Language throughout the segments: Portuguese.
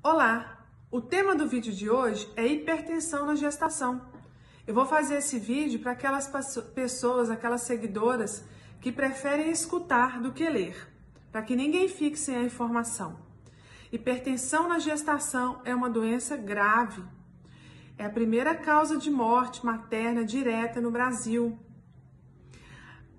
Olá! O tema do vídeo de hoje é hipertensão na gestação. Eu vou fazer esse vídeo para aquelas pessoas, aquelas seguidoras que preferem escutar do que ler, para que ninguém fique sem a informação. Hipertensão na gestação é uma doença grave. É a primeira causa de morte materna direta no Brasil.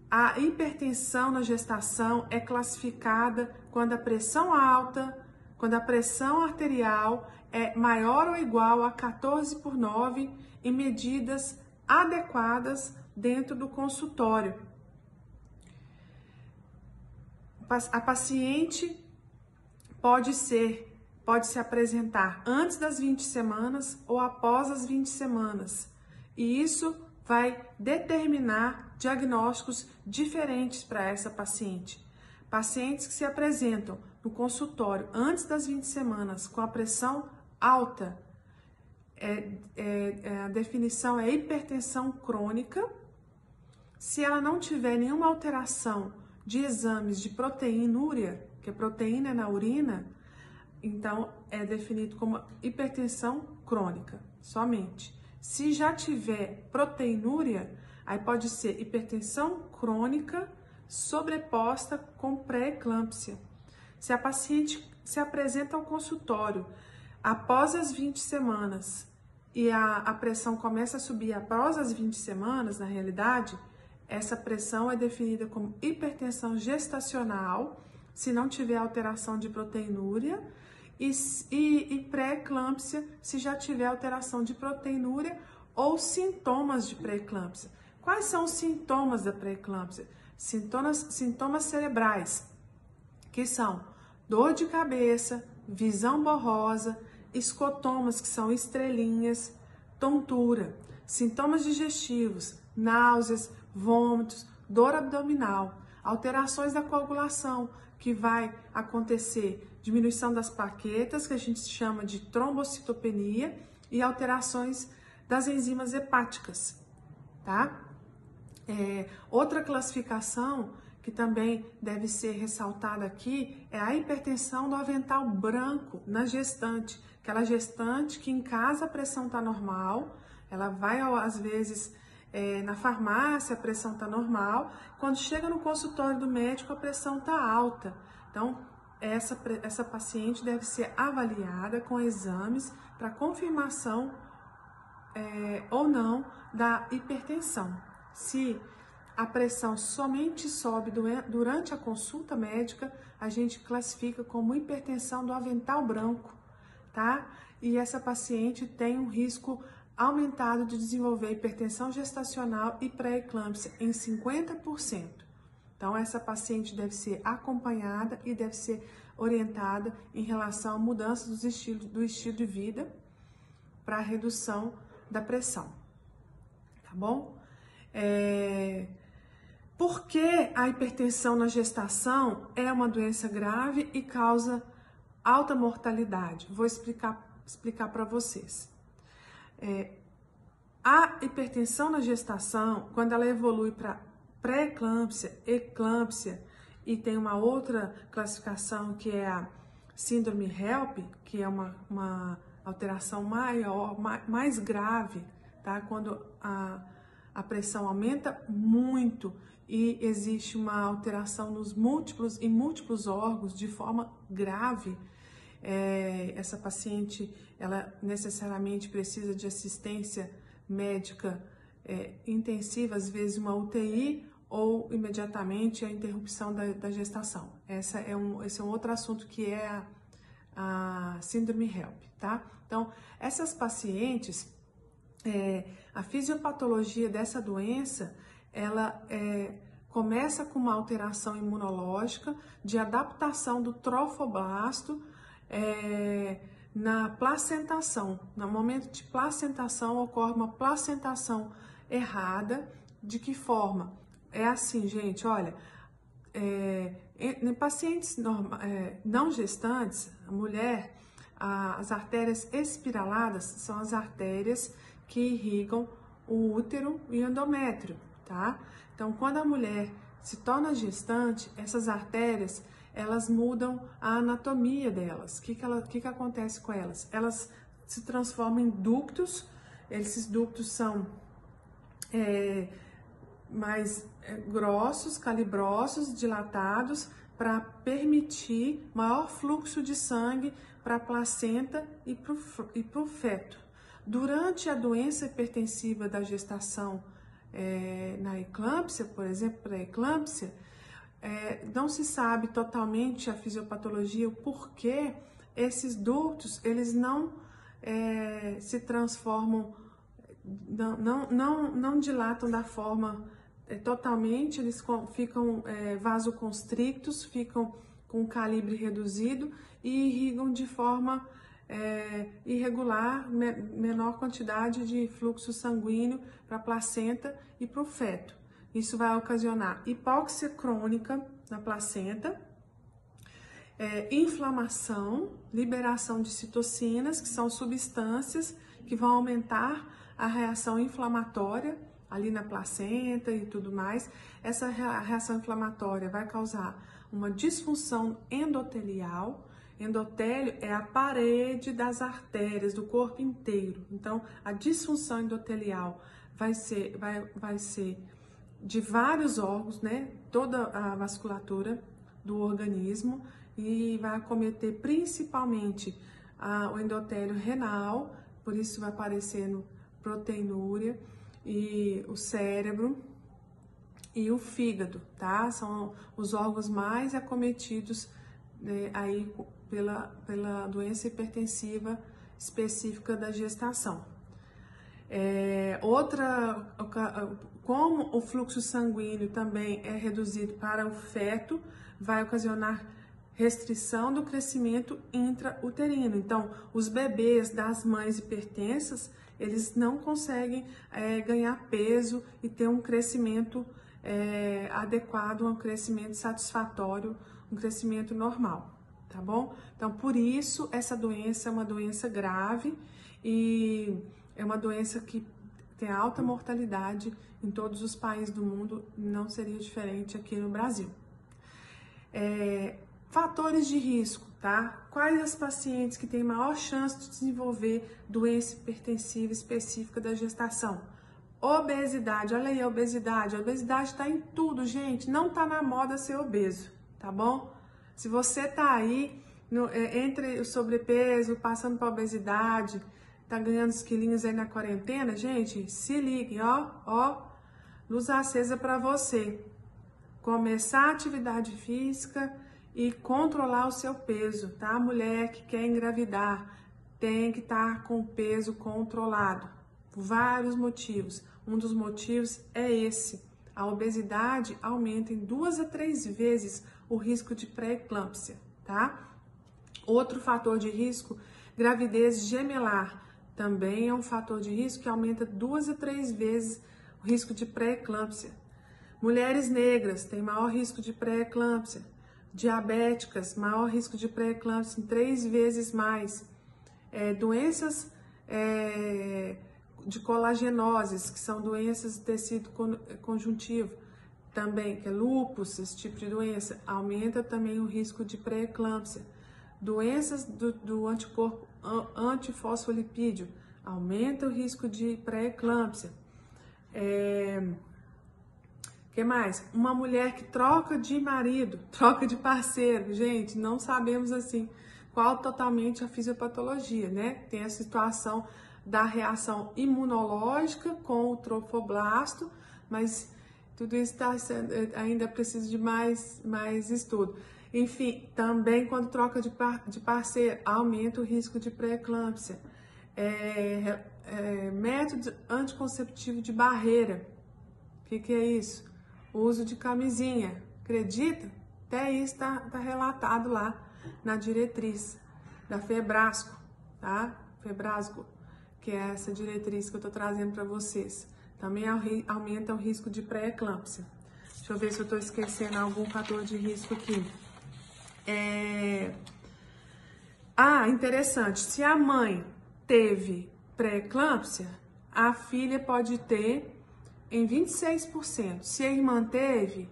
A hipertensão na gestação é classificada quando a pressão alta, quando a pressão arterial é maior ou igual a 14/9 em medidas adequadas dentro do consultório. A paciente pode se apresentar antes das 20 semanas ou após as 20 semanas. E isso vai determinar diagnósticos diferentes para essa paciente. Pacientes que se apresentam no consultório antes das 20 semanas com a pressão alta, a definição é hipertensão crônica. Se ela não tiver nenhuma alteração de exames de proteinúria, que é proteína na urina, então é definido como hipertensão crônica, somente. Se já tiver proteinúria, aí pode ser hipertensão crônica sobreposta com pré-eclâmpsia. Se a paciente se apresenta ao consultório após as 20 semanas e a pressão começa a subir após as 20 semanas, na realidade, essa pressão é definida como hipertensão gestacional, se não tiver alteração de proteinúria, e pré-eclâmpsia, se já tiver alteração de proteinúria ou sintomas de pré-eclâmpsia. Quais são os sintomas da pré-eclâmpsia? Sintomas cerebrais, que são dor de cabeça, visão borrosa, escotomas, que são estrelinhas, tontura, sintomas digestivos, náuseas, vômitos, dor abdominal, alterações da coagulação, que vai acontecer diminuição das plaquetas, que a gente chama de trombocitopenia, e alterações das enzimas hepáticas, tá? Outra classificação que também deve ser ressaltada aqui é a hipertensão do avental branco na gestante. Aquela gestante que em casa a pressão está normal, ela vai às vezes na farmácia a pressão está normal, quando chega no consultório do médico a pressão está alta. Então essa paciente deve ser avaliada com exames para confirmação ou não da hipertensão. Se a pressão somente sobe durante a consulta médica, a gente classifica como hipertensão do avental branco, tá? E essa paciente tem um risco aumentado de desenvolver hipertensão gestacional e pré-eclâmpsia em 50%. Então, essa paciente deve ser acompanhada e deve ser orientada em relação à mudança do estilo de vida para a redução da pressão, tá bom? Por que a hipertensão na gestação é uma doença grave e causa alta mortalidade? Vou explicar para vocês. A hipertensão na gestação, quando ela evolui para pré-eclâmpsia, eclâmpsia, e tem uma outra classificação que é a síndrome HELP, que é uma alteração maior, mais grave, tá? Quando a pressão aumenta muito e existe uma alteração em múltiplos órgãos de forma grave, essa paciente, ela necessariamente precisa de assistência médica intensiva, às vezes uma UTI ou imediatamente a interrupção da gestação. Esse é um outro assunto que é a síndrome HELP, tá? Então, essas pacientes, a fisiopatologia dessa doença, ela começa com uma alteração imunológica de adaptação do trofoblasto na placentação. No momento de placentação, ocorre uma placentação errada. De que forma? É assim, gente, olha, em pacientes não gestantes, a mulher, as artérias espiraladas são as artérias que irrigam o útero e o endométrio, tá? Então, quando a mulher se torna gestante, essas artérias, elas mudam a anatomia delas. O que acontece com elas? Elas se transformam em ductos. Esses ductos são mais grossos, calibrosos, dilatados, para permitir maior fluxo de sangue para a placenta e para o feto. Durante a doença hipertensiva da gestação, na eclâmpsia, por exemplo, pré-eclâmpsia, não se sabe totalmente a fisiopatologia, o porquê esses ductos, eles não se transformam, não dilatam da forma totalmente, eles ficam vasoconstrictos, ficam com calibre reduzido e irrigam de forma irregular, menor quantidade de fluxo sanguíneo para a placenta e para o feto. Isso vai ocasionar hipóxia crônica na placenta, inflamação, liberação de citocinas, que são substâncias que vão aumentar a reação inflamatória ali na placenta e tudo mais. Essa reação inflamatória vai causar uma disfunção endotelial. Endotélio é a parede das artérias do corpo inteiro. Então, a disfunção endotelial vai ser de vários órgãos, né? Toda a vasculatura do organismo, e vai acometer principalmente o endotélio renal, por isso vai aparecendo proteinúria, e o cérebro e o fígado, tá? São os órgãos mais acometidos aí pela doença hipertensiva específica da gestação. Como o fluxo sanguíneo também é reduzido para o feto, vai ocasionar restrição do crescimento intrauterino. Então, os bebês das mães hipertensas, eles não conseguem ganhar peso e ter um crescimento adequado, um crescimento satisfatório, um crescimento normal, tá bom? Então, por isso, essa doença é uma doença grave e é uma doença que tem alta mortalidade em todos os países do mundo, não seria diferente aqui no Brasil. Fatores de risco, tá? Quais as pacientes que têm maior chance de desenvolver doença hipertensiva específica da gestação? Obesidade, olha aí a obesidade. A obesidade tá em tudo, gente. Não tá na moda ser obeso, tá bom? Se você tá aí entre o sobrepeso, passando para obesidade, tá ganhando uns quilinhos aí na quarentena, gente, se liguem, ó, luz acesa para você. Começar a atividade física e controlar o seu peso, tá? A mulher que quer engravidar tem que estar com o peso controlado, por vários motivos. Um dos motivos é esse: a obesidade aumenta em 2 a 3 vezes o risco de pré-eclâmpsia, tá? Outro fator de risco, gravidez gemelar, também é um fator de risco que aumenta 2 a 3 vezes o risco de pré-eclâmpsia. Mulheres negras têm maior risco de pré-eclâmpsia. Diabéticas, maior risco de pré-eclâmpsia, 3 vezes mais. Doenças de colagenoses, que são doenças do tecido conjuntivo, também, que é lúpus, esse tipo de doença, aumenta também o risco de pré-eclâmpsia. Doenças do anticorpo antifosfolipídio, aumenta o risco de pré-eclâmpsia. Que mais? Uma mulher que troca de marido, troca de parceiro, gente, não sabemos assim qual totalmente a fisiopatologia, né? Tem a situação da reação imunológica com o trofoblasto, mas tudo isso ainda precisa de mais estudo. Enfim, também quando troca de parceiro, aumenta o risco de pré-eclâmpsia. Método anticonceptivo de barreira, o que é isso? O uso de camisinha, acredita? Até isso está relatado lá na diretriz da Febrasco, tá? Febrasco, que é essa diretriz que eu tô trazendo para vocês. Também aumenta o risco de pré-eclâmpsia. Deixa eu ver se eu tô esquecendo algum fator de risco aqui. Interessante. Se a mãe teve pré-eclâmpsia, a filha pode ter em 26%. Se a irmã teve,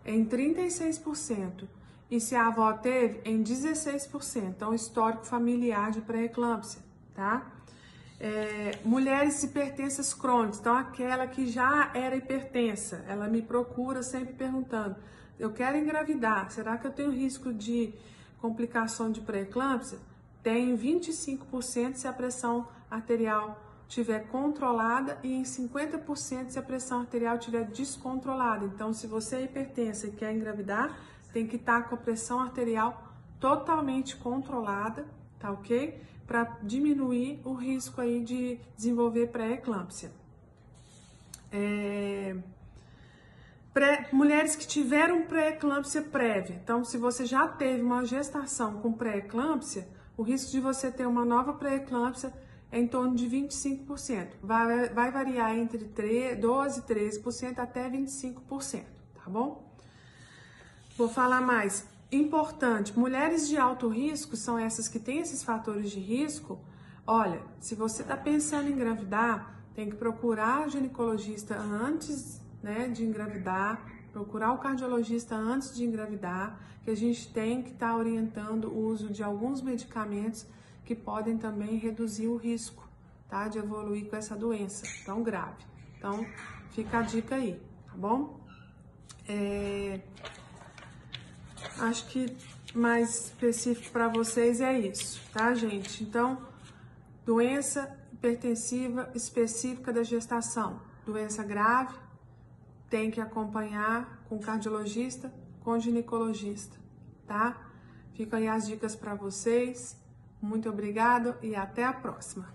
em 36%. e se a avó teve, em 16%. Então, histórico familiar de pré-eclâmpsia, tá? Mulheres hipertensas crônicas, então aquela que já era hipertensa, ela me procura sempre perguntando, eu quero engravidar, será que eu tenho risco de complicação de pré-eclâmpsia? Tem 25% se a pressão arterial estiver controlada e em 50% se a pressão arterial estiver descontrolada. Então, se você é hipertensa e quer engravidar, tem que estar com a pressão arterial totalmente controlada, tá ok? Para diminuir o risco aí de desenvolver pré-eclâmpsia. Mulheres que tiveram pré-eclâmpsia prévia. Então, se você já teve uma gestação com pré-eclâmpsia, o risco de você ter uma nova pré-eclâmpsia é em torno de 25%. Vai variar entre 12% e 13% até 25%, tá bom? Vou falar mais. Importante, mulheres de alto risco são essas que têm esses fatores de risco. Olha, se você está pensando em engravidar, tem que procurar o ginecologista antes, né, de engravidar, procurar o cardiologista antes de engravidar, que a gente tem que estar orientando o uso de alguns medicamentos que podem também reduzir o risco, tá, de evoluir com essa doença tão grave. Então, fica a dica aí, tá bom? Acho que mais específico para vocês é isso, tá, gente? Então, doença hipertensiva específica da gestação, doença grave, tem que acompanhar com cardiologista, com ginecologista, tá? Ficam aí as dicas para vocês. Muito obrigado e até a próxima.